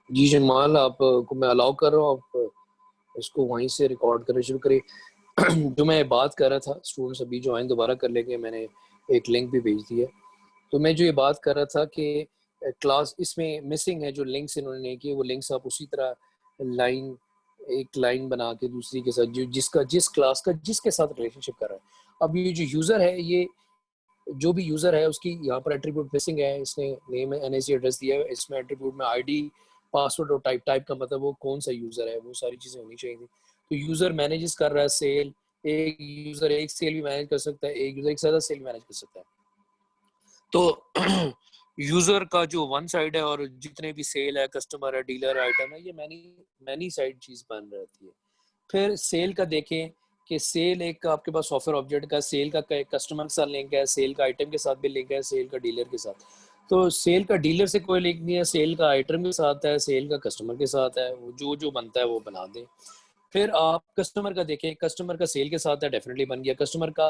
जी जमाल, आप को मैं अलाउ कर रहा हूँ, आप इसको वहीं से रिकॉर्ड करना शुरू करिए। जो मैं बात कर रहा था, स्टूडेंट्स अभी ज्वाइन दोबारा कर लेंगे, मैंने एक लिंक भी भेज दिया। तो मैं जो ये बात कर रहा था कि क्लास इसमें मिसिंग है, जो लिंक्स इन्होंने नहीं किए, वो लिंक्स आप उसी तरह लाइन एक लाइन बना के दूसरी के साथ, जो जिसका जिस क्लास का जिसके साथ रिलेशनशिप कर रहा है। अब ये जो यूज़र है, ये जो भी यूज़र है उसकी यहाँ पर एट्रीब्यूट मिसिंग है। इसने नेम एनआईसी एड्रेस दिया है, इसमें एट्रीब्यूट में आईडी, पासवर्ड और टाइप टाइप का मतलब वो कौन सा यूज़र है, वो सारी चीज़ें होनी चाहिए थी। तो यूज़र मैनेजेस कर रहा है सेल, एक यूज़र एक सेल भी मैनेज कर सकता है, एक यूज़र एक से ज़्यादा सेल मैनेज कर सकता है। तो यूज़र का जो वन साइड है और जितने भी सेल है, कस्टमर है, डीलर है, आइटम है, ये मैनी मैनी साइड चीज़ बन रहती है। फिर सेल का देखें कि सेल एक आपके पास सॉफ्टवेयर ऑब्जेक्ट का सेल का कस्टमर के साथ लिंक है, सेल का आइटम के साथ भी लिंक है, सेल का डीलर के साथ। तो सेल का डीलर से कोई लिंक नहीं है, सेल का आइटम के साथ है, सेल का कस्टमर के साथ है, वो जो जो बनता है वो बना दें। फिर आप कस्टमर का देखें, कस्टमर का सेल के साथ है, डेफिनेटली बन गया। कस्टमर का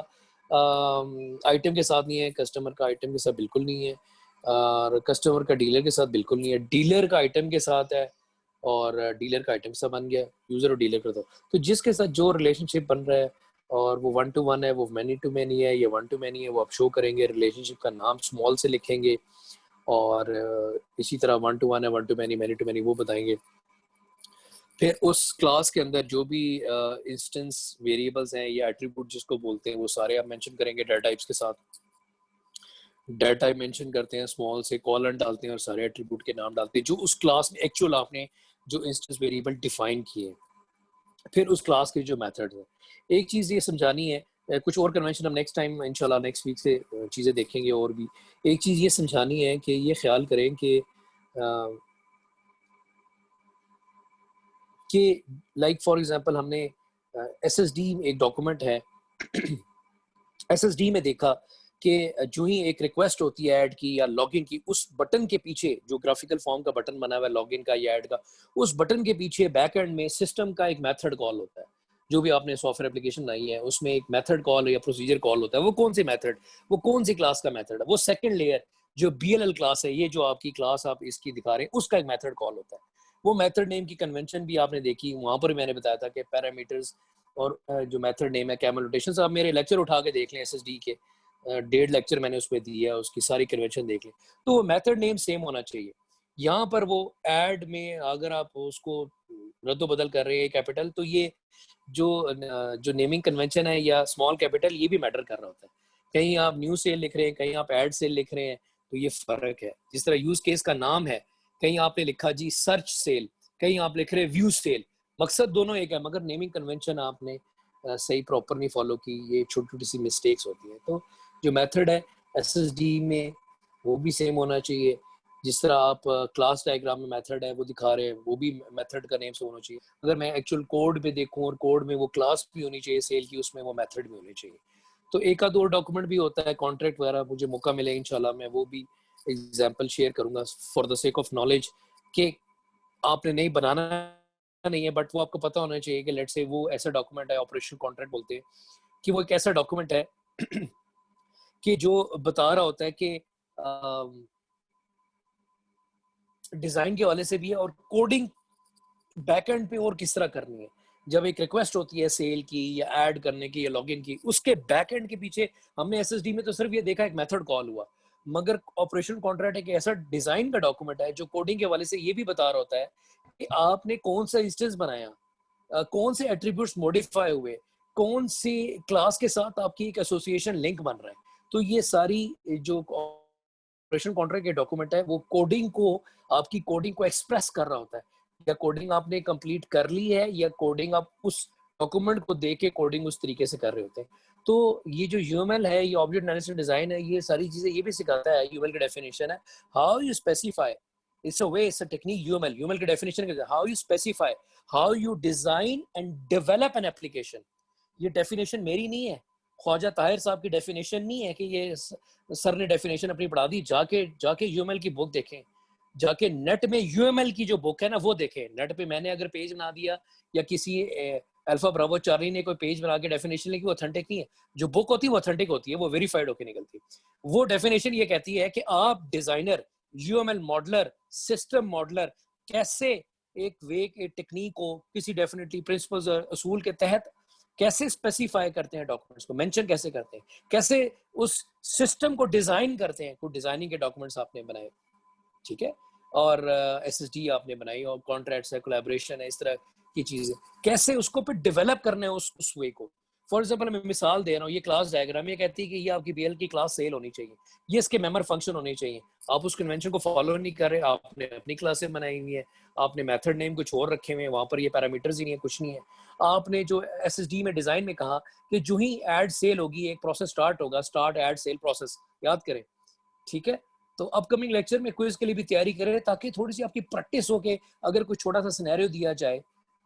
आइटम के साथ नहीं है, कस्टमर का आइटम के साथ बिल्कुल नहीं है, और कस्टमर का डीलर के साथ बिल्कुल नहीं है। डीलर का आइटम के साथ है और डीलर का आइटम सा बन गया, यूज़र और डीलर का। तो जिसके साथ जो रिलेशनशिप बन रहा है और वो वन टू वन है, वो मैनी टू मैनी है, ये वन टू मैनी है, वो आप शो करेंगे। रिलेशनशिप का नाम स्मॉल से लिखेंगे और इसी तरह वन टू वन है, one to many, many to many वो बताएंगे। फिर उस क्लास के अंदर जो भी इंस्टेंस वेरिएबल्स हैं या एट्रीब्यूट जिसको बोलते हैं, वो सारे आप मेंशन करेंगे डाटा टाइप्स के साथ। डाटा टाइप मेंशन करते हैं, स्मॉल से कॉलन डालते हैं और सारे एट्रीब्यूट के नाम डालते हैं जो उस क्लास में एक्चुअल आपने जो इंस्टेंस वेरिएबल डिफाइन किए। फिर उस क्लास के जो मेथड है, एक चीज़ ये समझानी है, कुछ और कन्वेंशन हम नेक्स्ट टाइम इंशाल्लाह नेक्स्ट वीक से चीज़ें देखेंगे। और भी एक चीज़ ये समझानी है कि ये ख्याल करें कि लाइक फॉर एग्जांपल हमने एसएसडी एक डॉक्यूमेंट है। एसएसडी में देखा कि जो ही एक रिक्वेस्ट होती है ऐड की या लॉगिन की, उस बटन के पीछे जो ग्राफिकल फॉर्म का बटन बना हुआ है लॉगिन का या ऐड का, उस बटन के पीछे बैक एंड में सिस्टम का एक मेथड कॉल होता है। जो भी आपने सॉफ्टवेयर एप्लीकेशन लाई है उसमें एक मेथड कॉल या प्रोसीजर कॉल होता है। वो कौन सी मेथड, वो कौन सी क्लास का मेथड है? वो सेकंड लेयर जो बीएलएल क्लास है, ये जो आपकी क्लास आप इसकी दिखा रहे हैं, उसका एक मेथड कॉल होता है। वो मेथड नेम की कन्वेंशन भी आपने देखी, वहां पर मैंने बताया था कि पैरामीटर्स और जो मेथड नेम है कैमल रोटेशन। आप मेरे लेक्चर उठा के देख लें, एसएसडी के 1.5 लेक्चर मैंने उस पर दिया है, उसकी सारी कन्वेंशन देख लें। तो मेथड नेम सेम होना चाहिए। यहाँ पर वो ऐड में अगर आप उसको रद्द बदल कर रहे हैं कैपिटल, तो ये जो नेमिंग कन्वेंशन है या स्मॉल कैपिटल, ये भी मैटर कर रहा होता है। कहीं आप न्यू सेल लिख रहे हैं, कहीं आप ऐड सेल लिख रहे हैं, तो ये फर्क है। जिस तरह यूज केस का नाम है, कहीं आपने लिखा जी सर्च सेल, कहीं आप लिख रहे हैं व्यू सेल, मकसद दोनों एक है, मगर नेमिंग कन्वेंशन आपने सही प्रॉपर नहीं फॉलो की। ये छोटी छोटी सी मिस्टेक्स होती है। तो जो मेथड है एसएसडी में, वो भी सेम होना चाहिए। जिस तरह आप क्लास डायग्राम में मेथड है वो दिखा रहे हैं, वो भी मेथड का नेम से होना चाहिए। अगर मैं एक्चुअल कोड पे देखूं और कोड में वो क्लास भी होनी चाहिए सेल की, उसमें वो मेथड भी होनी चाहिए। तो एक आध और डॉक्यूमेंट भी होता है, कॉन्ट्रैक्ट वगैरह, मुझे मौका मिले इंशाल्लाह मैं वो भी एग्जाम्पल शेयर करूंगा for the sake of knowledge, कि आपने नहीं बनाना नहीं है, बट वो आपको पता होना चाहिए कि लेट से वो ऐसा डॉक्यूमेंट है, ऑपरेशन कॉन्ट्रैक्ट बोलते हैं, कि वो एक ऐसा डॉक्यूमेंट है कि जो बता रहा होता है कि डिजाइन के हवाले से भी है और कोडिंग बैकएंड पे और किस तरह करनी है। जब एक रिक्वेस्ट होती है सेल की या ऐड करने की या लॉगिन की, उसके बैकएंड के पीछे हमने एसएसडी में तो सिर्फ ये देखा एक मेथड कॉल हुआ, मगर ऑपरेशन कॉन्ट्रैक्ट एक ऐसा डिजाइन का डॉक्यूमेंट है जो कोडिंग के हवाले से ये भी बता रहा होता है कि आपने कौन सा इंस्टेंस बनाया, कौन से एट्रीब्यूट्स मॉडिफाई हुए, कौन सी क्लास के साथ आपकी एक एसोसिएशन लिंक बन रहा है। तो ये सारी जो ऑपरेशन कॉन्ट्रैक्ट के डॉक्यूमेंट है, वो कोडिंग को, आपकी कोडिंग को एक्सप्रेस कर रहा होता है। या कोडिंग आपने कंप्लीट कर ली है या कोडिंग आप उस डॉक्यूमेंट को देख के कोडिंग उस तरीके से कर रहे होते हैं। तो ये जो यूएमएल है, ये ऑब्जेक्ट एनालिसिस डिजाइन है, ये सारी चीजें ये भी सिखाता है। यूएमएल की डेफिनेशन है, how you specify, it's a way, it's a technique. UML UML की डेफिनेशन है how you specify, how you design and develop an application. ये डेफिनेशन मेरी नहीं है, ख्वाजा ताहिर साहब की डेफिनेशन नहीं है कि ये सर ने डेफिनेशन अपनी पढ़ा दी। जाके जाके यूएमएल की बुक देखें, जाके नेट में यूएमएल की जो बुक है ना वो देखें। नेट पे मैंने अगर पेज बना दिया या किसी अल्फा ब्रावो चार्ली ने कोई पेज बना के डेफिनेशन लिखी, वो ऑथेंटिक नहीं है। जो बुक होती है वो ऑथेंटिक होती है, वो वेरीफाइड होकर निकलती है। वो डेफिनेशन ये कहती है कि आप designer, UML modeler, system modeler, कैसे एक वे के टेक्निक को किसी डेफिनेटली प्रिंसिपल्स और असूल के तहत कैसे स्पेसिफाई करते हैं, डॉक्यूमेंट्स को मेंशन कैसे करते हैं, कैसे उस सिस्टम को डिजाइन करते हैं। कुछ डिजाइनिंग के डॉक्यूमेंट्स आपने बनाए, ठीक है, और एसएसडी आपने बनाई, और कॉन्ट्रैक्ट्स है, कोलैबोरेशन है, इस तरह की चीजें कैसे उसको फिर डेवलप करना है उस वे को। फॉर एग्जाम्पल मैं मिसाल दे रहा हूँ, ये क्लास डायग्राम ये कहती है कि ये आपकी बीएल की क्लास सेल होनी चाहिए, ये इसके मेंबर फंक्शन होने चाहिए। आप उस कन्वेंशन को फॉलो नहीं कर रहे, आपने अपनी क्लासें बनाई हुई है, आपने मेथड नेम कुछ और रखे हुए हैं, वहां पर ये पैरामीटर्स ही नहीं है, कुछ नहीं है। आपने जो एसएसडी में डिजाइन में कहा कि जो ही एड सेल होगी एक प्रोसेस स्टार्ट होगा, स्टार्ट एड सेल प्रोसेस, याद करें, ठीक है। तो अपकमिंग लेक्चर में क्विज के लिए भी तैयारी करें, ताकि थोड़ी सी आपकी प्रैक्टिस हो के अगर कोई छोटा सा सिनेरियो दिया जाए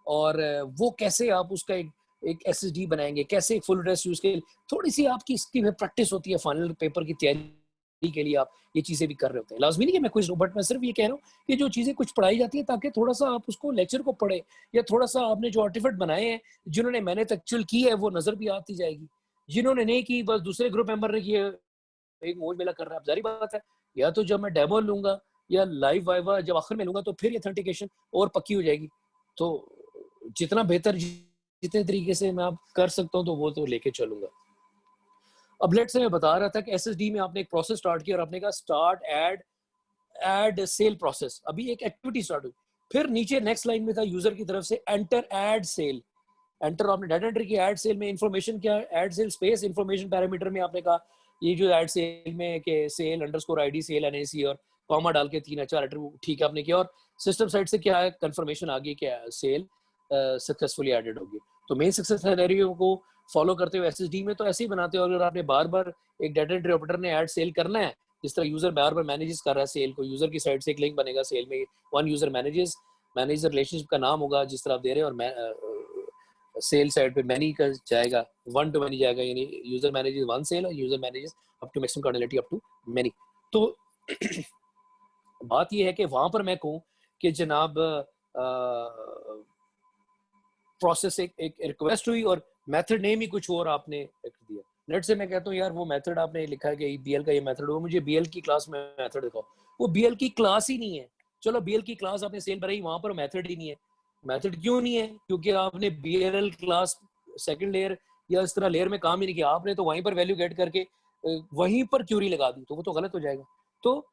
और वो कैसे आप उसका एक एसएसडी बनाएंगे, कैसे एक फुल ड्रेस यूज के, थोड़ी सी आपकी इसकी प्रैक्टिस होती है फाइनल पेपर की तैयारी के लिए। आप ये चीजें भी कर रहे होते हैं, लाजमी नहीं कि मैं क्विज हूँ, बट मैं सिर्फ ये कह रहा हूँ कि जो चीजें कुछ पढ़ाई जाती है ताकि थोड़ा सा आप उसको लेक्चर को पढ़े, या थोड़ा सा आपने जो आर्टिफैक्ट बनाए हैं जिन्होंने मेहनत एक्चुअल की है वो नजर भी आती जाएगी। जिन्होंने नहीं की, बस दूसरे ग्रुप मेंबर ने किए, एक मोज मेला कर रहा है। अब जारी बात है, या तो जब मैं डेमो लूंगा या लाइव वाइवा जब आखिर में लूंगा तो फिर ऑथेंटिकेशन और पक्की हो जाएगी। तो जितना बेहतर जितने तरीके से मैं आप कर सकता हूँ तो वो तो लेके चलूंगा। अब लेट से मैं बता रहा था कि एसएसडी में आपने एक प्रोसेस स्टार्ट किया और आपने कहा स्टार्ट एड सेल प्रोसेस, अभी एक एक्टिविटी स्टार्ट हुई। फिर नीचे नेक्स्ट लाइन में था यूजर की तरफ से एंटर एड सेल, एंटर आपने डाटा एंटर किया, ऐड सेल में इंफॉर्मेशन क्या, add cell space information parameter में आपने कहा ये जो ऐड सेल में के cell underscore ID cell NAC और कॉमा डाल के 3 एट्रीब्यूट, ठीक है आपने किया। और सिस्टम साइड से क्या है कंफर्मेशन आ गई क्या सेल सक्सेसफुली एडेड होगी। तो मेन सक्सेस सिनेरियो को फॉलो करते हुए एसएसडी में तो ऐसे ही बनाते हो। अगर आपने बार बार एक डाटा एंट्री ऑपरेटर ने ऐड सेल करना है, जिस तरह यूजर बार बार मैनेजेस कर रहा है सेल को, यूजर की साइड से एक लिंक बनेगा सेल में, one user manages, manager relationship का नाम होगा जिस तरह आप दे रहे हैं, और सेल साइड पे मैनी का जाएगा, वन टू मैनी जाएगा, यानी यूजर मैनेजेस वन सेल और user manages up to maximum quantity up to many. तो बात ये है कि वहां पर मैं कहूँ कि जनाब प्रोसेस एक रिक्वेस्ट हुई और मेथड नेम ही कुछ और आपने लिख दिया। नेट से मैं कहता हूँ यार वो मेथड आपने लिखा है कि बीएल का ये मेथड हो, मुझे बीएल की क्लास में मेथड दिखाओ। वो बीएल की क्लास ही नहीं है। चलो बीएल की क्लास आपने सेल बनाई, वहां पर मेथड ही नहीं है। मेथड क्यों नहीं है? क्योंकि आपने बीएल क्लास सेकंड लेयर या इस तरह लेयर में काम ही नहीं किया। आपने तो वहीं पर वैल्यू गेट करके वहीं पर क्यूरी लगा दी, तो वो तो गलत हो जाएगा। तो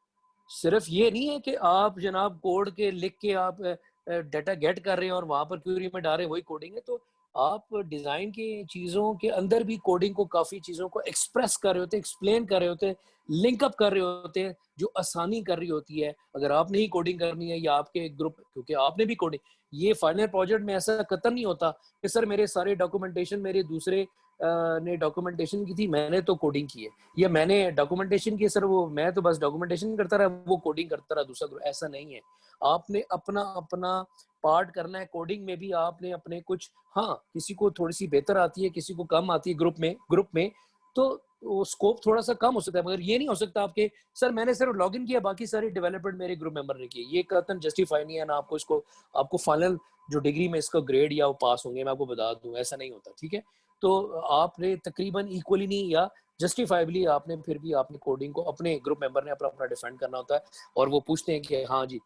सिर्फ ये नहीं है कि आप जनाब कोड के लिख के आप डाटा गेट कर रहे हैं और वहां पर क्यूरी में डाल रहे हैं, वही कोडिंग है। तो आप डिजाइन की चीजों के अंदर भी कोडिंग को, काफी चीजों को एक्सप्रेस कर रहे होते हैं, एक्सप्लेन कर रहे होते हैं, लिंकअप कर रहे होते हैं, जो आसानी कर रही होती है। अगर आपने ही कोडिंग करनी है या आपके ग्रुप, क्योंकि आपने भी कोडिंग, ये फाइनल प्रोजेक्ट में ऐसा कतई नहीं होता कि सर मेरे सारे डॉक्यूमेंटेशन मेरे दूसरे ने डॉक्यूमेंटेशन की थी, मैंने तो कोडिंग की है, या मैंने डॉक्यूमेंटेशन की सर, वो मैं तो बस डॉक्यूमेंटेशन करता रहा, वो कोडिंग करता रहा दूसरा ग्रुप। ऐसा नहीं है। आपने अपना अपना पार्ट करना है। कोडिंग में भी आपने अपने कुछ, हाँ किसी को थोड़ी सी बेहतर आती है, किसी को कम आती है ग्रुप में तो वो स्कोप थोड़ा सा कम हो सकता है। मगर ये नहीं हो सकता आपके सर मैंने सिर्फ लॉगिन किया, बाकी सारी डेवलपमेंट मेरे ग्रुप मेंबर ने की। ये कतन जस्टिफाई नहीं है ना आपको इसको, आपको फाइनल जो डिग्री में इसका ग्रेड या वो पास होंगे, मैं आपको बता दूं ऐसा नहीं होता, ठीक है। तो आपने तकरीबन इक्वली नहीं या जस्टिफाइबली आपने फिर भी आपने कोडिंग को अपने ग्रुप मेंबर ने अपना अपना डिफेंड करना होता है। और वो पूछते हैं कि हाँ जी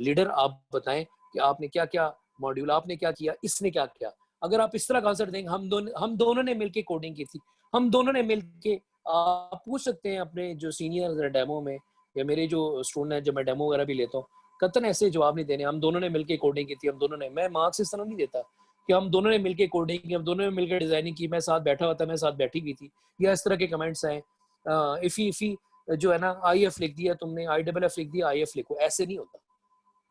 लीडर आप बताएं कि आपने क्या क्या मॉड्यूल, आपने क्या किया, इसने क्या किया। अगर आप इस तरह का आंसर देंगे, हम दोनों ने मिलके कोडिंग की थी, हम दोनों ने मिलके, आप पूछ सकते हैं अपने जो सीनियर डेमो में या मेरे जो स्टूडेंट हैं जब मैं डेमो वगैरह भी लेता हूँ, कतन ऐसे जवाब नहीं देने, हम दोनों ने मिलके कोडिंग की थी, हम दोनों ने, मैं मार्क्स इस तरह नहीं देता कि हम दोनों ने मिलके कोडिंग की, हम दोनों ने मिलकर डिजाइनिंग की, मैं साथ बैठा हुआ था, मैं साथ बैठी हुई थी, या इस तरह के कमेंट्स आए इफी जो है ना आई एफ लिख दिया तुमने, आई डबल एफ लिख दिया, आई एफ लिखो, ऐसे नहीं होता।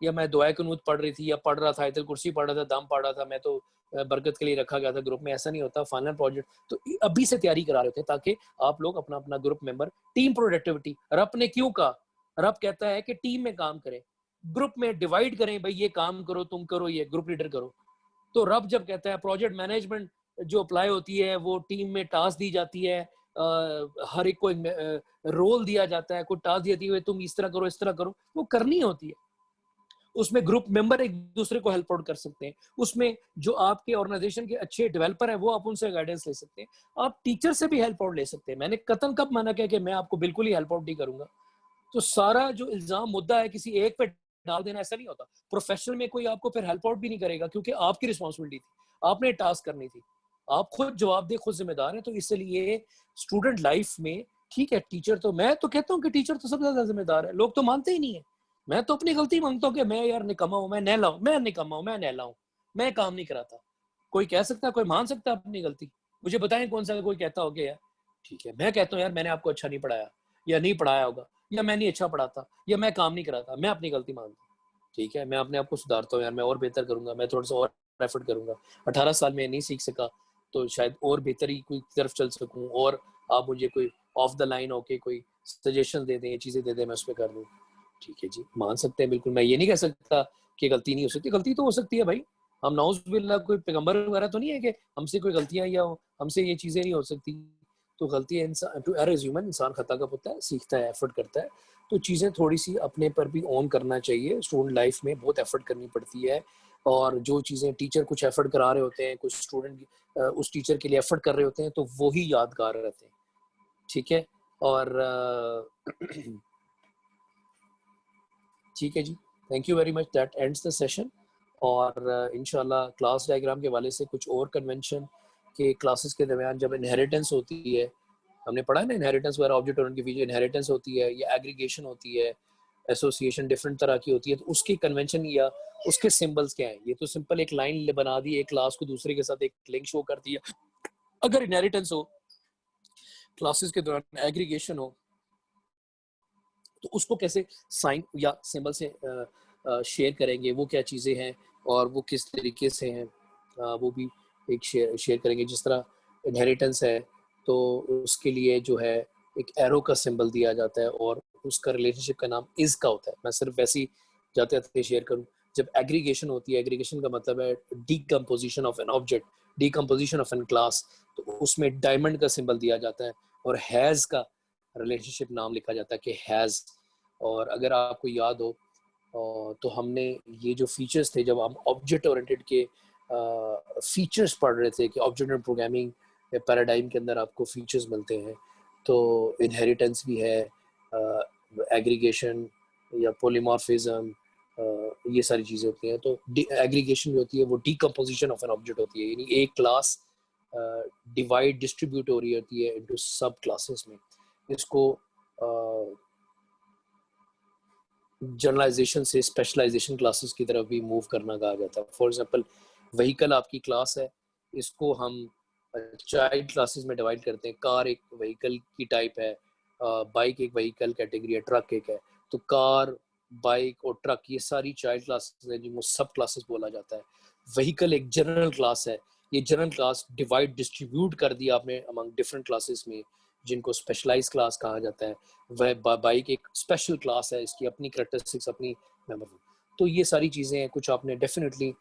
या मैं दुआ कुनूत पढ़ रही थी या पढ़ रहा था, आयतल कुर्सी पढ़ रहा था, दम पढ़ रहा था, मैं तो बरकत के लिए रखा गया था ग्रुप में, ऐसा नहीं होता। फाइनल प्रोजेक्ट तो अभी से तैयारी करा रहे थे ताकि आप लोग अपना अपना ग्रुप मेंबर, टीम प्रोडक्टिविटी, रब ने क्यों कहा, रब कहता है कि टीम में काम करें, ग्रुप में डिवाइड करें, भाई ये काम करो, तुम करो, ये ग्रुप लीडर करो। तो रब जब कहता है, प्रोजेक्ट मैनेजमेंट जो अप्लाई होती है वो टीम में टास्क दी जाती है, हर एक को रोल दिया जाता है, कोई टास्क दिया है तुम इस तरह करो, इस तरह करो, वो करनी होती है। उसमें ग्रुप मेंबर एक दूसरे को हेल्प आउट कर सकते हैं। उसमें जो आपके ऑर्गेनाइजेशन के अच्छे डेवलपर हैं वो आप उनसे गाइडेंस ले सकते हैं। आप टीचर से भी हेल्प आउट ले सकते हैं। मैंने कतन कब माना क्या कि मैं आपको बिल्कुल ही हेल्प आउट नहीं करूंगा। तो सारा जो इल्जाम मुद्दा है किसी एक पे डाल देना, ऐसा नहीं होता। प्रोफेशनल में कोई आपको फिर हेल्प आउट भी नहीं करेगा, क्योंकि आपकी रिस्पॉन्सिबिलिटी थी, आपने टास्क करनी थी, आप खुद जवाबदेह, खुद जिम्मेदार हैं। तो इसलिए स्टूडेंट लाइफ में ठीक है, टीचर तो, मैं तो कहता हूँ कि टीचर तो सबसे ज्यादा जिम्मेदार है, लोग तो मानते ही नहीं है। मैं तो अपनी गलती मानता हूँ कि मैं यार निकम्मा हूँ, मैं नैला हूँ, मैं निकम्मा हूँ, मैं नैला हूँ, मैं काम नहीं कराता। कोई कह सकता है, कोई मान सकता है अपनी गलती? मुझे बताएं कौन सा कोई कहता हो गया यार ठीक है, मैं कहता हूँ यार मैंने आपको अच्छा नहीं पढ़ाया, या नहीं पढ़ाया होगा, या मैं नहीं अच्छा पढ़ाता, या मैं काम नहीं कराता, मैं अपनी गलती मानता हूँ। ठीक है, मैं अपने आप को सुधारता हूँ यार, मैं और बेहतर करूंगा, मैं थोड़ा सा और एफर्ट करूंगा। 18 साल में नहीं सीख सका तो शायद और बेहतरी की तरफ चल सकूं, और आप मुझे कोई ऑफ द लाइन होके कोई सजेशन दे दें, चीजें दे दें, मैं उस पर कर दूं। ठीक है जी, मान सकते हैं बिल्कुल। मैं ये नहीं कह सकता कि गलती नहीं हो सकती, गलती तो हो सकती है भाई। हम नाउज़ुबिल्लाह कोई पैगंबर वगैरह तो नहीं है कि हमसे कोई गलतियां या हमसे ये चीजें नहीं हो सकती। तो गलतियां, इंसान टू एरर इज ह्यूमन, इंसान खता का पुतला है, सीखता है, एफर्ट करता है। तो चीज़ें थोड़ी सी अपने पर भी ऑन करना चाहिए। स्टूडेंट लाइफ में बहुत एफर्ट करनी पड़ती है, और जो चीज़ें टीचर कुछ एफर्ट करा रहे होते हैं, कुछ स्टूडेंट उस टीचर के लिए एफर्ट कर रहे होते हैं, तो वो ही यादगार रहते हैं। ठीक है, और ठीक है जी, thank you very much, that ends the session. और इंशाल्लाह क्लास डायग्राम के वाले से कुछ और कन्वेंशन के क्लासेस के दरमियान जब इनहेरिटेंस होती है, हमने पढ़ा है ना, इनहेरिटेंस वगैरह, ऑब्जेक्ट ओरिएंटेड के पीछे इनहेरिटेंस होती है या एग्रीगेशन होती है, एसोसिएशन डिफरेंट तरह की होती है, तो उसकी कन्वेंशन या उसके सिंबल्स क्या हैं। ये तो सिंपल एक लाइन बना दी, एक क्लास को दूसरे के साथ एक लिंक शो कर दिया। अगर इनहेरिटेंस हो, क्लासेस के दौरान एग्रीगेशन हो, तो उसको कैसे साइन या सिंबल से शेयर करेंगे, वो क्या चीज़ें हैं और वो किस तरीके से हैं, वो भी एक शेयर करेंगे। जिस तरह इनहेरिटेंस है तो उसके लिए जो है एक एरो का सिंबल दिया जाता है, और उसका रिलेशनशिप का नाम इज का होता है। मैं सिर्फ वैसे ही जाते जाते शेयर करूँ। जब एग्रीगेशन होती है, एग्रीगेशन का मतलब है decomposition of an object, decomposition of an class, तो उसमें डायमंड का सिंबल दिया जाता है, और हैज़ का रिलेशनशिप नाम लिखा जाता है कि हैज़। और अगर आपको याद हो तो हमने ये जो फीचर्स थे, जब हम ऑब्जेक्ट ओरिएंटेड के फीचर्स पढ़ रहे थे कि ऑब्जेक्ट ओरिएंटेड प्रोग्रामिंग पैराडाइम के अंदर आपको फीचर्स मिलते हैं, तो इनहेरिटेंस भी है, एग्रीगेशन या पोलीमॉर्फिज्म, ये सारी चीज़ें होती हैं। तो एग्रीगेशन जो होती है वो डीकम्पोजिशन ऑफ एन ऑब्जेक्ट होती है, यानी एक क्लास डिवाइड डिस्ट्रीब्यूट हो रही होती है इनटू सब क्लासेस में। इसको जनरलाइजेशन से स्पेशलाइजेशन क्लासेस की तरफ भी मूव करना कहा जाता है। फॉर एग्जांपल, व्हीकल आपकी क्लास है, इसको हम चाइल्ड क्लासेस में डिवाइड करते हैं। कार एक व्हीकल की टाइप है, बाइक एक व्हीकल कैटेगरी है, ट्रक एक है। तो कार, बाइक और ट्रक ये सारी चाइल्ड क्लासेस हैं, जिनको सब क्लासेस बोला जाता है। व्हीकल एक जनरल क्लास है, ये जनरल क्लास डिवाइड डिस्ट्रीब्यूट कर दिया आपने अमंग डिफरेंट क्लासेस में, जिनको स्पेशलाइज क्लास कहा जाता है। वह बाइक एक स्पेशल क्लास है, इसकी अपनी करेक्टरिस्टिक्स, अपनी मेमोरी। तो ये सारी चीज़ें हैं, कुछ आपने डेफिनेटली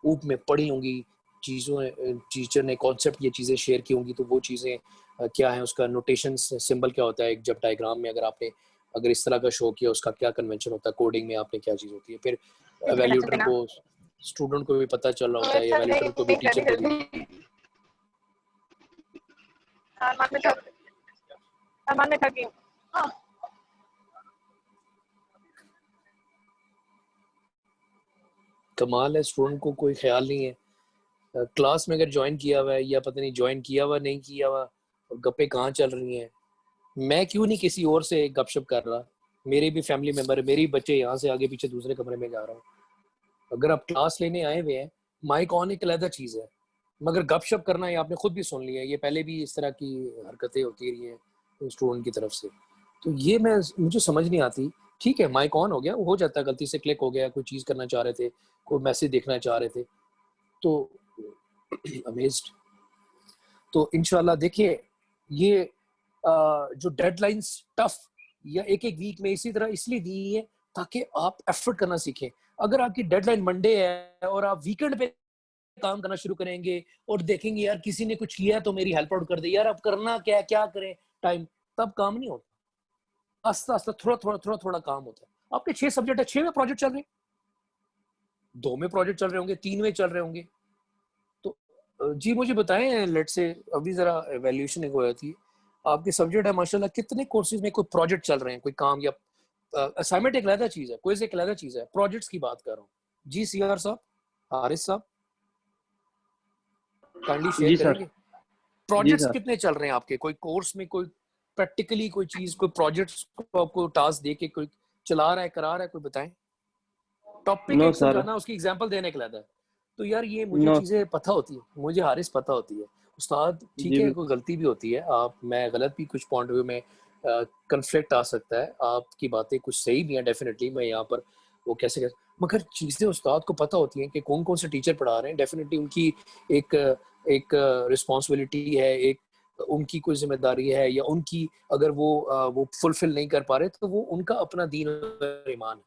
ऊप में पढ़ी होंगी, चीज़ों टीचर ने कॉन्सेप्ट ये चीज़ें शेयर की होंगी। तो वो चीज़ें क्या है, उसका नोटेशन सिंबल क्या होता है, एक जब डायग्राम में अगर इस तरह का शो किया, उसका क्या कन्वेंशन होता है, कोडिंग में आपने क्या चीज़ होती है। फिर एवेल्यूटर को, स्टूडेंट को भी पता चल रहा होता है, एवेल्यूटर को भी, टीचर को भी। कमाल है, स्टूडेंट को कोई ख्याल नहीं है क्लास में अगर ज्वाइन किया हुआ है या पता नहीं ज्वाइन किया हुआ नहीं किया हुआ, और गप्पे कहाँ चल रही हैं। मैं क्यों नहीं किसी और से गपशप कर रहा, मेरे भी फैमिली मेम्बर है, मेरे भी बच्चे यहाँ से आगे पीछे दूसरे कमरे में जा रहा हूँ। अगर आप क्लास लेने आए हुए हैं, माइक ऑन एक अलग चीज़ है, मगर गपशप करना, ये आपने खुद भी सुन लिया, ये पहले भी इस तरह की हरकतें होती रही हैं स्टूडेंट की तरफ से। तो ये मुझे समझ नहीं आती। ठीक है, माइक ऑन हो गया, वो हो जाता है, गलती से क्लिक हो गया, कोई चीज़ करना चाह रहे थे, कोई मैसेज देखना चाह रहे थे, तो अमेज्ड। तो इंशाल्लाह देखिए, ये जो डेडलाइंस टफ या एक एक वीक में इसी तरह इसलिए दी है ताकि आप एफर्ट करना सीखें। अगर आपकी डेडलाइन मंडे है और आप वीकेंड पे काम करना शुरू करेंगे और देखेंगे यार किसी ने कुछ किया तो मेरी हेल्प आउट कर दे, यार अब करना क्या क्या करें टाइम, तब काम नहीं होता। आस्ता आस्ता थोड़ा काम होता है। आपके 6 सब्जेक्ट है, 6 में प्रोजेक्ट चल रहे हैं, 2 में प्रोजेक्ट चल रहे होंगे, 3 में चल रहे होंगे। तो जी मुझे बताएं, लेट से अभी जरा एवेल्यूशन एक हो जाती है, आपके सब्जेक्ट है माशाल्लाह, कितने कोर्सेज में कोई प्रोजेक्ट चल रहे हैं, कोई काम या असाइनमेंट एक अलग चीज है, क्विज एक अलग चीज है, प्रोजेक्ट्स की बात कर रहा हूँ। जी सीआर साहब, हारिस साहब, काइंडली शेयर जी सर। करेंगे जी प्रोजेक्ट्स सर। कितने चल रहे हैं आपके, कोई कोर्स में कोई प्रैक्टिकली कोई चीज, कोई प्रोजेक्ट्स को आपको टास्क दे के कोई चला रहा है, करा रहा है, कोई बताएं। टॉपिक नो एक सर। समझाना, उसकी एग्जांपल देने के लाता है। तो यार ये मुझे नो। चीजें पता होती है, मुझे हारिस पता होती है। उस्ताद ठीक जी है, कोई गलती भी होती है, आप मैं गलत भी कुछ पॉइंट ऑफ व्यू में कंफ्लिक्ट आ सकता है, आपकी बातें कुछ सही भी हैं डेफिनेटली, मैं यहाँ पर वो कैसे मगर चीजें उस्ताद को पता होती हैं कि कौन कौन से टीचर पढ़ा रहे हैं, डेफिनेटली उनकी एक एक रिस्पॉन्सिबिलिटी है, एक उनकी कोई जिम्मेदारी है, या उनकी अगर वो फुलफिल नहीं कर पा रहे तो वो उनका अपना दीन और ईमान है।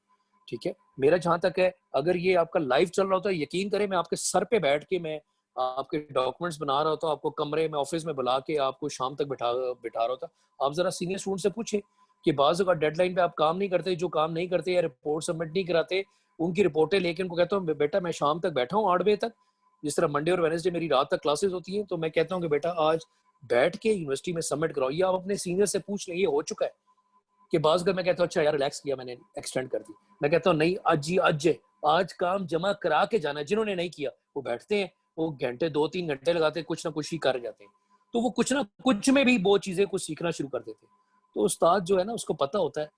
ठीक है, मेरा जहां तक है, अगर ये आपका लाइव चल रहा होता है, यकीन करें मैं आपके सर पे बैठ के मैं आपके डॉक्यूमेंट्स बना रहा होता, आपको कमरे में ऑफिस में बुला के आपको शाम तक बिठा रहा होता। आप जरा सीनियर स्टूडेंट से पूछे कि बाज़ अगर डेडलाइन पे आप काम नहीं करते, जो काम नहीं करते या रिपोर्ट सबमिट नहीं कराते, उनकी रिपोर्टें लेके उनको कहता हूँ बेटा मैं शाम तक बैठा हूँ 8 बजे तक, जिस तरह मंडे और वेडनेसडे मेरी रात तक क्लासेस होती हैं, तो मैं कहता हूँ कि बेटा आज बैठ के यूनिवर्सिटी में सबमिट कराओ। या आप अपने सीनियर से पूछ लें, ये हो चुका है कि बाज़ अगर मैं कहता हूँ अच्छा यार रिलैक्स किया मैंने, एक्सटेंड कर दी, मैं कहता हूँ नहीं आज जी आज काम जमा करा के जाना है। जिन्होंने नहीं किया वो बैठते हैं, वो घंटे 2-3 घंटे लगाते हैं, कुछ ना कुछ ही कर जाते हैं, तो वो कुछ ना कुछ में भी वो चीजें कुछ सीखना शुरू कर देते हैं। तो उस्ताद जो है ना उसको पता होता है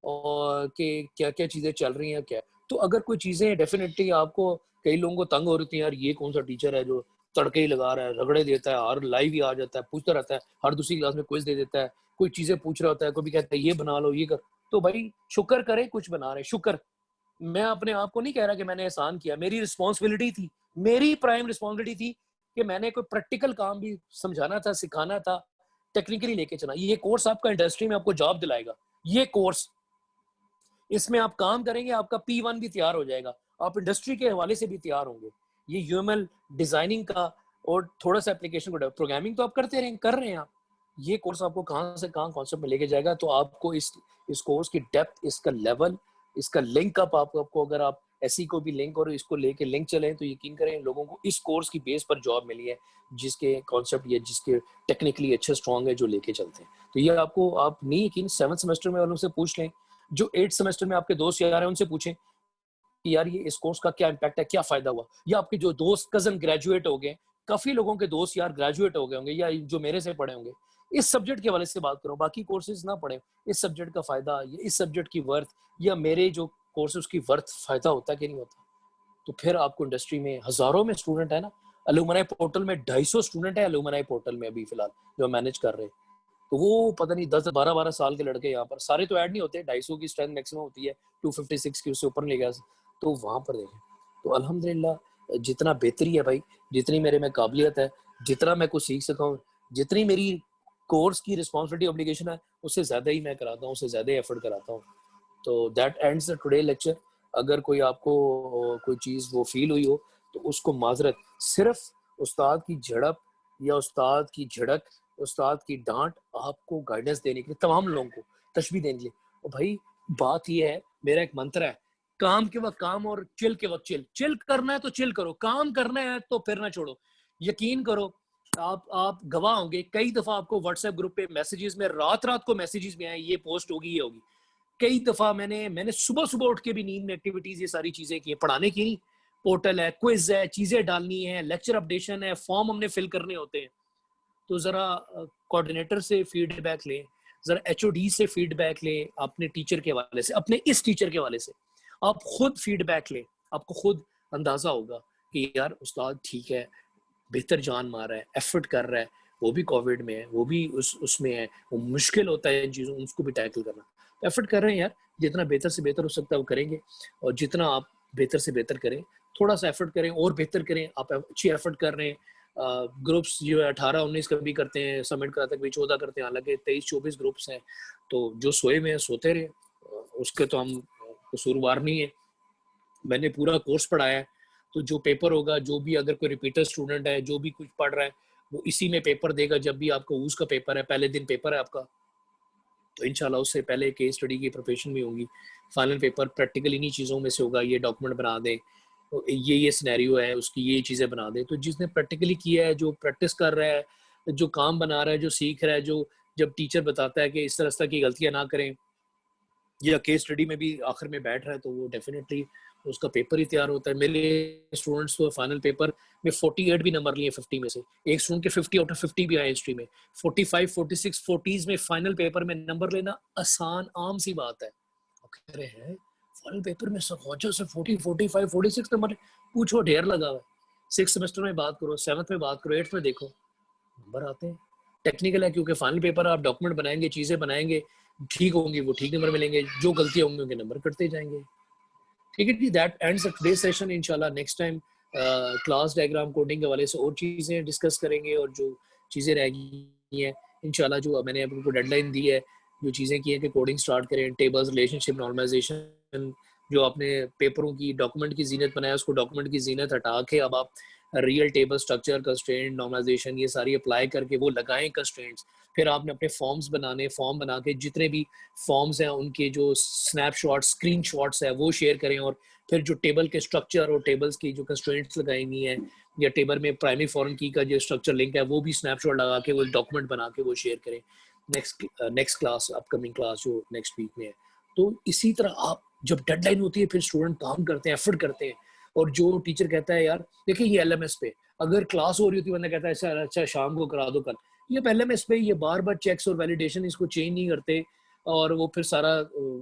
और कि क्या क्या चीजें चल रही हैं क्या। तो अगर कोई चीजें डेफिनेटली आपको, कई लोगों को तंग हो रही थी यार ये कौन सा टीचर है जो तड़के ही लगा रहा है, रगड़े देता है, हर लाइव ही आ जाता है, पूछता रहता है, हर दूसरी क्लास में क्विज दे देता है, कोई चीजें पूछ रहा होता है, कोई भी कहता है ये बना लो ये कर। तो भाई शुक्र करे कुछ बना रहे, शुक्र। मैं अपने आप को नहीं कह रहा कि मैंने एहसान किया, मेरी रिस्पॉन्सिबिलिटी थी, मेरी प्राइम रिस्पॉन्सिबिलिटी थी कि मैंने कोई प्रैक्टिकल काम भी समझाना था, सिखाना था, टेक्निकली लेके चला। ये कोर्स आपका इंडस्ट्री में आपको जॉब दिलाएगा, ये कोर्स, इसमें आप काम करेंगे, आपका P1 भी तैयार हो जाएगा, आप इंडस्ट्री के हवाले से भी तैयार होंगे। ये यूएमएल डिजाइनिंग का और थोड़ा सा एप्लीकेशन को प्रोग्रामिंग तो आप करते रहें, कर रहे हैं आप। ये कोर्स आपको कहाँ से कहाँ कॉन्सेप्ट में लेके जाएगा। तो आपको इस कोर्स की डेप्थ, इसका लेवल, इसका लिंक अप आपको अगर आप ऐसी को भी लिंक और इसको लेके लिंक चलें तो यकीन करें लोगों को इस कोर्स की बेस पर जॉब मिली है, जिसके कॉन्सेप्ट या जिसके टेक्निकली अच्छे स्ट्रॉन्ग है, जो लेके चलते हैं। तो ये आपको, आप नहीं यकीन 7th सेमेस्टर में वालों से पूछ लें, जो 8th सेमेस्टर में आपके दोस्त यार हैं उनसे पूछें कि यार ये इस कोर्स का क्या इम्पैक्ट है, क्या फायदा हुआ। या आपके जो दोस्त कजन ग्रेजुएट हो गए, काफी लोगों के दोस्त यार ग्रेजुएट हो गए होंगे या जो मेरे से पढ़े होंगे, इस सब्जेक्ट के हवाले से बात करो, बाकी कोर्सेज ना पढ़े, इस सब्जेक्ट का फायदा या इस सब्जेक्ट की वर्थ या मेरे जो कोर्स उसकी वर्थ फायदा होता कि नहीं होता। तो फिर आपको इंडस्ट्री में हजारों में स्टूडेंट है ना, अलुमनाई पोर्टल में 250 स्टूडेंट है अलुमनाई पोर्टल में अभी फिलहाल जो मैनेज कर रहे हैं। तो वो पता नहीं 10-12 साल के लड़के यहाँ पर, सारे तो ऐड नहीं होते, 250 की स्ट्रेंथ मैक्सिमम होती है, 256 की, उससे ऊपर नहीं गया। तो वहां पर देखें तो अल्हम्दुलिल्लाह जितना बेहतरी है भाई, जितनी मेरे में काबिलियत है, जितना मैं कुछ सीख सका हूँ, जितनी मेरी कोर्स की रिस्पॉन्सिबिलिटी ऑब्लिगेशन है, उससे ज्यादा ही मैं कराता हूँ, उससे ज्यादा ही एफर्ट कराता हूँ। तो that ends the today lecture. अगर कोई आपको कोई चीज़ वो फील हुई हो तो उसको माजरत, सिर्फ उस्ताद की झड़प या उस्ताद की झड़क, उस्ताद की डांट आपको गाइडेंस देने के लिए, तमाम लोगों को तशबीह देने के लिए। और भाई बात ये है, मेरा एक मंत्र है, काम के वक्त काम और चिल के वक्त चिल। चिल करना है तो चिल करो, काम करना है तो फिर ना छोड़ो। यकीन करो, आप गवाह होंगे, कई दफा आपको व्हाट्सएप ग्रुप पे मैसेजेस में रात रात को मैसेजेस में आए, ये पोस्ट होगी ये होगी। कई दफा मैंने सुबह सुबह उठ के भी नींद में एक्टिविटीज ये सारी चीजें की, पढ़ाने की नहीं, पोर्टल है, क्विज है, चीजें डालनी है, लेक्चर अपडेशन है, फॉर्म हमने फिल करने होते हैं। तो जरा कोऑर्डिनेटर से फीडबैक लें, जरा एचओडी से फीडबैक लें, अपने टीचर के हवाले से, अपने इस टीचर के हवाले से आप खुद फीडबैक लें, आपको खुद अंदाजा होगा कि यार उस्ताद ठीक है, बेहतर जान मार रहा है, एफर्ट कर रहा है, वो भी कोविड में है, वो भी उसमें है, वो मुश्किल होता है इन चीज़ों उसको भी टैकल करना। एफर्ट कर रहे हैं यार, जितना बेहतर से बेहतर हो सकता है वो करेंगे। और जितना आप बेहतर से बेहतर करें, थोड़ा सा एफर्ट करें और बेहतर करें, आप अच्छी एफर्ट कर रहे हैं। ग्रुप्स जो है 18-19 का भी करते हैं, सबमिट कराते कभी 14 करते हैं, हालांकि 23-24 ग्रुप्स हैं। तो जो सोए में सोते रहे, उसके तो हम कसूरवार नहीं है। मैंने पूरा कोर्स पढ़ाया है, तो जो पेपर होगा, जो भी अगर कोई रिपीटर स्टूडेंट है जो भी कुछ पढ़ रहा है वो इसी में पेपर देगा। जब भी आपको उसका पेपर है, पहले दिन पेपर है आपका, तो इंशाल्लाह उससे पहले केस स्टडी की प्रिपरेशन भी होगी। फाइनल पेपर प्रैक्टिकल इन्हीं चीज़ों में से होगा, ये डॉक्यूमेंट बना दें, तो ये सिनेरियो है, उसकी ये चीज़ें बना दें। तो जिसने प्रैक्टिकली किया है, जो प्रैक्टिस कर रहा है, जो काम बना रहा है, जो सीख रहा है, जो जब टीचर बताता है कि इस तरह की गलतियाँ ना करें, या केस स्टडी में भी आखिर में बैठ रहा है तो वो डेफिनेटली उसका पेपर ही तैयार होता है। मेरे स्टूडेंट्स तो फाइनल पेपर में 48 भी नंबर लिए 50 में से, एक स्टूडेंट के 50 आउट ऑफ 50 भी आए हिस्ट्री में। 45, 46, 40s में फाइनल पेपर में नंबर लेना आसान आम सी बात है। कह रहे हैं फाइनल पेपर में सोचो से 40, 45, 46 नंबर पूछो, ढेर लगा हुआ है। 6 सेमेस्टर में बात करो, 7th में बात करो, 8th में देखो नंबर आते हैं। टेक्निकल है क्योंकि फाइनल पेपर आप डॉक्यूमेंट बनाएंगे, चीजें बनाएंगे, ठीक होंगी वो ठीक नंबर मिलेंगे, जो गलतियां होंगी उनके नंबर कटते जाएंगे। ठीक है जी, दैट एंड्स टुडे सेशन। इंशाल्लाह next time class diagram coding के हवाले से और चीज़ें डिस्कस करेंगे, और जो चीज़ें रह गई हैं इंशाल्लाह, जो मैंने आपको डेडलाइन दी है, जो चीज़ें की हैं कि कोडिंग स्टार्ट करें, टेबल्स, रिलेशनशिप, नॉर्मलाइजेशन, जो आपने पेपरों की डॉक्यूमेंट की जीनत बनाया उसको डॉक्यूमेंट की जीनत हटा के अब आप real table structure, constraint, normalization ये सारी अप्लाई करके वो लगाएं कंस्ट्रेंट्स। फिर आपने अपने फॉर्म्स बनाने, फॉर्म बना के जितने भी फॉर्म्स हैं उनके जो स्नैपशॉट, स्क्रीनशॉट्स है वो शेयर करें, और फिर जो टेबल के स्ट्रक्चर और टेबल्स की जो कंस्ट्रेंट्स लगाई हुई हैं, या टेबल में प्राइमरी फॉरेन की का जो स्ट्रक्चर लिंक है वो भी स्नैपशॉट लगा के वो डॉक्यूमेंट बना के वो शेयर करें नेक्स्ट क्लास, अपकमिंग क्लास जो नेक्स्ट वीक में है। तो इसी तरह आप जब डेडलाइन होती है फिर स्टूडेंट काम करते हैं, एफर्ट करते हैं, और जो टीचर कहता है यार देखिए ये एलएमएस पे अगर क्लास हो रही होती है, बंदा कहता है सर अच्छा शाम को करा दो कल, ये एलएमएस पे ये बार बार चेक्स और वैलिडेशन इसको चेंज नहीं करते, और वो फिर सारा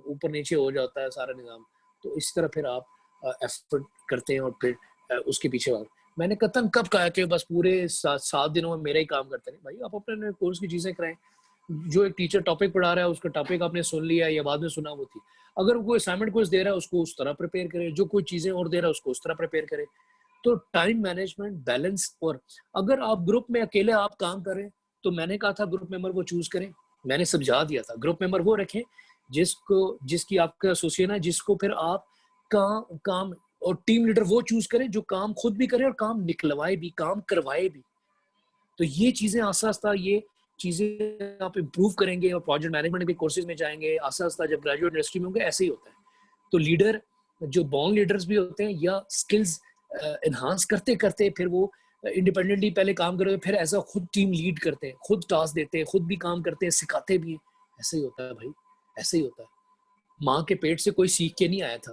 ऊपर नीचे हो जाता है सारा निज़ाम। तो इस तरह फिर आप एफर्ट करते हैं और फिर उसके पीछे वाला मैंने कतन कब कहा कि बस पूरे 7 दिनों में मेरा ही काम करते हैं। भाई आप अपने कोर्स की चीज़ें कराएं, जो एक टीचर टॉपिक पढ़ा रहा है उसका टॉपिक आपने सुन लिया या बाद में सुना वो थी, अगर कोई असाइनमेंट कुछ दे रहा है उसको उस तरह प्रिपेयर करें, जो कोई चीज़ें और दे रहा है उसको उस तरह प्रिपेयर करें। तो टाइम मैनेजमेंट, बैलेंस, और अगर आप ग्रुप में अकेले आप काम करें तो मैंने कहा था ग्रुप मेंबर वो चूज करें, मैंने समझा दिया था ग्रुप मेंबर वो रखें जिसकी आपका एसोसिएशन है, जिसको फिर आप काम और टीम लीडर वो चूज करें जो काम खुद भी करे और काम निकलवाए भी, काम करवाए भी। तो ये चीजें आस्ता आस्ता ये चीजें आप इम्प्रूव करेंगे और प्रोजेक्ट मैनेजमेंट के कोर्सेज में जाएंगे आस्ता आस्ता, जब ग्रेजुएट इंडस्ट्री में होंगे ऐसे ही होता है। तो लीडर जो बॉर्न लीडर्स भी होते हैं या स्किल्स एनहांस करते करते फिर वो इंडिपेंडेंटली पहले काम करेंगे, फिर ऐसा खुद टीम लीड करते हैं, खुद टास्क देते हैं, खुद भी काम करते हैं, सिखाते भी हैं। ऐसे ही होता है भाई, ऐसे ही होता है। माँ के पेट से कोई सीख के नहीं आया था,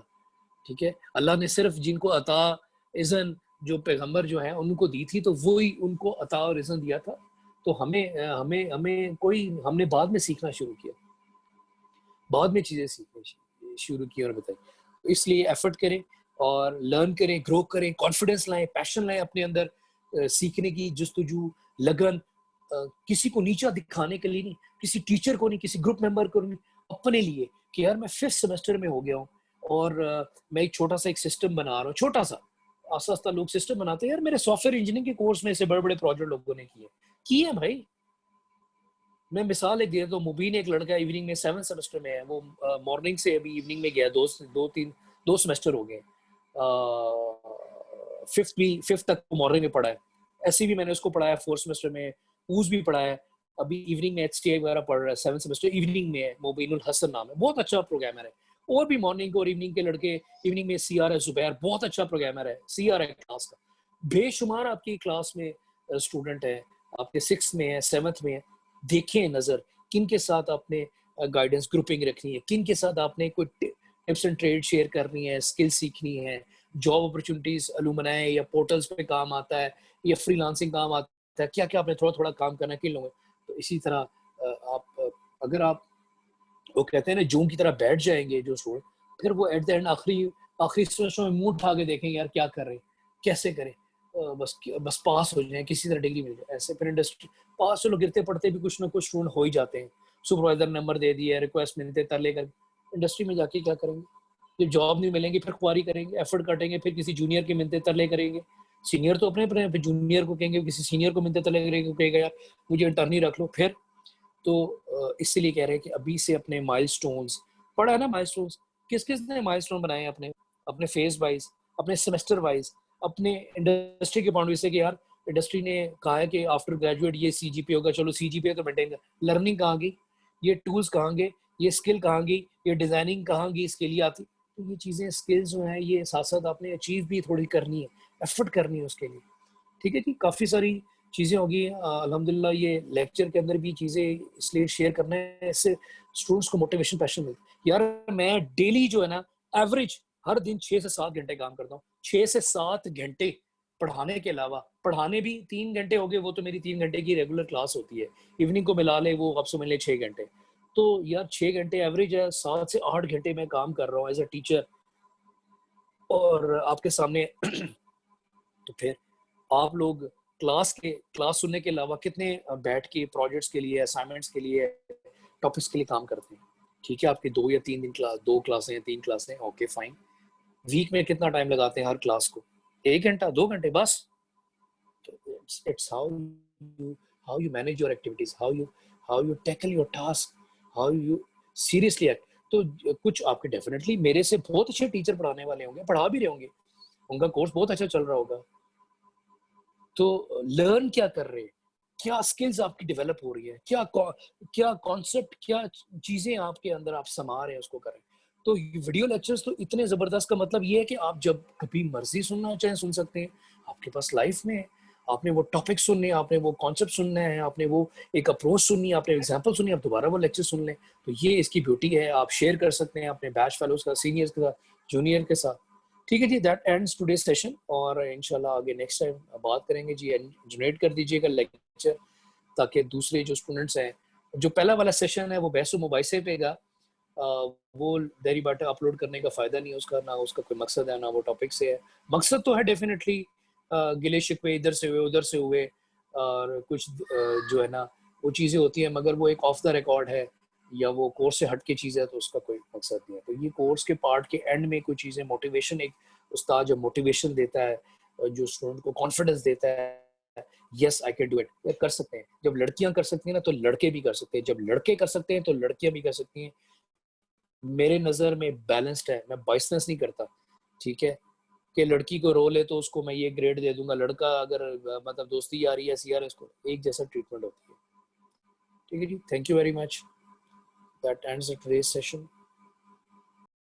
ठीक है। अल्लाह ने सिर्फ जिनको अता इज़न जो पैगंबर जो है उनको दी थी, तो वो ही उनको अता और इज़न दिया था। तो हमें हमें हमें कोई हमने बाद में सीखना शुरू किया, बाद में चीज़ें सीखनी शुरू की और बताई। तो इसलिए एफर्ट करें और लर्न करें, ग्रो करें, कॉन्फिडेंस लाएं, पैशन लाएं अपने अंदर, सीखने की जस्तजू, लगन, किसी को नीचा दिखाने के लिए नहीं, किसी टीचर को नहीं, किसी ग्रुप मेंबर को नहीं, अपने लिए कि यार मैं 5th सेमेस्टर में हो गया हूँ और मैं एक छोटा सा एक सिस्टम बना रहा हूँ, छोटा सा। आस्ता आस्ता लोग सिस्टम बनाते हैं, यार मेरे सॉफ्टवेयर इंजीनियरिंग के कोर्स में से बड़े बड़े प्रोजेक्ट लोगों ने किए भाई। मैं मिसाल एक दे देता हूँ, मुबीन एक लड़का इवनिंग में 7th सेमेस्टर में है, वो मॉर्निंग से अभी इवनिंग में गया, दो सेमेस्टर हो गए, 5th तक मॉर्निंग में पढ़ा है। ऐसे भी मैंने उसको पढ़ाया 4th सेमेस्टर में, ऊज भी पढ़ा है, अभी इवनिंग में HTI वगैरह पढ़ रहा है, 7th सेमेस्टर इवनिंग में है, मुबीनुल हसन नाम है, बहुत अच्छा प्रोग्रामर है। और भी मॉर्निंग और इवनिंग के लड़के, इवनिंग में CR है जुबैर, बहुत अच्छा प्रोग्रामर है, CR है क्लास का। बेशुमार आपकी क्लास में स्टूडेंट है, आपके 6th में है, 7th में है। देखें नजर किन के साथ आपने गाइडेंस ग्रुपिंग रखनी है, किन के साथ आपने कोई टिप्स एंड ट्रेड शेयर करनी है, स्किल सीखनी है, जॉब अपॉर्चुनिटीज अलुमनाई या पोर्टल्स पे काम आता है या फ्रीलांसिंग काम आता है, क्या क्या आपने थोड़ा थोड़ा काम करना है किन लोगों। तो इसी तरह अगर आप वो कहते हैं ना जूम की तरह बैठ जाएंगे जो स्टूडेंट, फिर वो एट द एंड आखिरी सेमेस्टर में मुंह उठा के देखेंगे यार क्या कर रहे हैं, कैसे करें, बस पास हो जाए, किसी तरह डिग्री मिल जाए। ऐसे फिर इंडस्ट्री पास, चलो गिरते पड़ते भी कुछ ना कुछ स्टूडेंट हो ही जाते हैं, सुपरवाइजर नंबर दे दिया, रिक्वेस्ट मिलते तरले कर, इंडस्ट्री में जाके क्या करेंगे, जब जॉब नहीं मिलेंगी फिर खुआरी करेंगे, एफर्ट काटेंगे, फिर किसी जूनियर के मिलते तरले करेंगे। सीनियर तो अपने अपने, फिर जूनियर को कहेंगे, किसी सीनियर को मिलते तरले करेंगे, कहेगा यार मुझे इंटर्नी रख लो। फिर तो इसीलिए कह रहे हैं कि अभी से अपने माइलस्टोन्स, पढ़ा है ना माइलस्टोन्स, किस किस ने माइलस्टोन बनाए हैं अपने अपने फेज वाइज, अपने सेमेस्टर वाइज, अपने इंडस्ट्री के पॉइंट से कि यार इंडस्ट्री ने कहा है कि आफ्टर ग्रेजुएट ये CGPA होगा, चलो CGPA तो मेंटेन कर, लर्निंग कहाँ गई, ये टूल्स कहाँ गए, ये स्किल कहाँ गई, ये डिजाइनिंग कहाँ गई, इसके लिए आती। तो ये चीजें स्किल्स जो हैं ये साथ साथ आपने अचीव भी थोड़ी करनी है, एफर्ट करनी है उसके लिए। ठीक है जी, काफी सारी चीज़ें होगी। अल्हम्दुलिल्लाह ये लेक्चर के अंदर भी चीज़ें इसलिए शेयर करना है, इससे स्टूडेंट्स को मोटिवेशन, पैशन मिलता है। यार मैं डेली जो है ना, एवरेज हर दिन 6 से 7 घंटे काम करता हूँ। 6 से 7 घंटे पढ़ाने के अलावा, पढ़ाने भी 3 घंटे हो गए, वो तो मेरी 3 घंटे की रेगुलर क्लास होती है। इवनिंग को मिला ले, वो आप समझ लें 6 घंटे। तो यार 6 घंटे एवरेज है, 7 से 8 घंटे मैं काम कर रहा हूँ एज़ अ टीचर और आपके सामने। तो फिर आप लोग क्लास सुनने के अलावा कितने बैठ के प्रोजेक्ट्स के लिए, असाइनमेंट्स के लिए, टॉपिक्स के लिए काम करते हैं? ठीक है, आपके 2 या 3 दिन क्लास, 2 क्लासें या 3 क्लासें, ओके फाइन। वीक में कितना टाइम लगाते हैं हर क्लास को? 1 घंटा, 2 घंटे बस। तो it's how you manage your activities, how you tackle your task, how you seriously act. तो कुछ आपके डेफिनेटली मेरे से बहुत अच्छे टीचर पढ़ाने वाले होंगे, पढ़ा भी रहे होंगे, उनका कोर्स बहुत अच्छा चल रहा होगा। तो लर्न क्या कर रहे हैं, क्या स्किल्स आपकी डेवलप हो रही है, क्या कॉन्सेप्ट, क्या चीजें आपके अंदर आप समा रहे हैं, उसको करें। तो वीडियो लेक्चर्स तो इतने जबरदस्त, का मतलब ये है कि आप जब कभी मर्जी सुनना चाहें सुन सकते हैं, आपके पास लाइफ में है। आपने वो टॉपिक सुनने, आपने वो कॉन्सेप्ट सुनना है, आपने वो एक अप्रोच सुननी है, आपने एग्जाम्पल सुननी है, आप दोबारा वो लेक्चर सुन लें। तो ये इसकी ब्यूटी है, आप शेयर कर सकते हैं अपने बैच फेलोज का, सीनियर्स के साथ, जूनियर के साथ। ठीक है जी, दैट एंड्स टुडे सेशन, और इंशाल्लाह आगे नेक्स्ट टाइम बात करेंगे जी। जनरेट कर दीजिएगा लेक्चर, ताकि दूसरे जो स्टूडेंट्स हैं, जो पहला वाला सेशन है वो बहसो मुबाइसे पे का, वो दहरी बाटा अपलोड करने का फ़ायदा नहीं है उसका, ना उसका कोई मकसद है, ना वो टॉपिक से है। मकसद तो है डेफिनेटली, गिले शिकवे इधर से हुए उधर से हुए, और कुछ जो है ना वो चीज़ें होती हैं, मगर वो एक ऑफ द रिकॉर्ड है या वो कोर्स से हट के चीज़ है, तो उसका कोई मकसद नहीं है। तो ये कोर्स के पार्ट के एंड में कोई चीज़ें, मोटिवेशन, एक उस्ताद जब मोटिवेशन देता है, जो स्टूडेंट को कॉन्फिडेंस देता है, yes I can do it, कर सकते हैं। जब लड़कियां कर सकती हैं ना, तो लड़के भी कर सकते हैं। जब लड़के कर सकते हैं तो लड़कियां भी कर सकती हैं। मेरे नज़र में बैलेंस्ड है, मैं बाइसनेस नहीं करता। ठीक है, कि लड़की को रोल है तो उसको मैं ये ग्रेड दे दूंगा, लड़का अगर मतलब दोस्ती आ रही है, सी आर, इसको एक जैसा ट्रीटमेंट होती है। ठीक है जी, thank you very much, that ends today's session.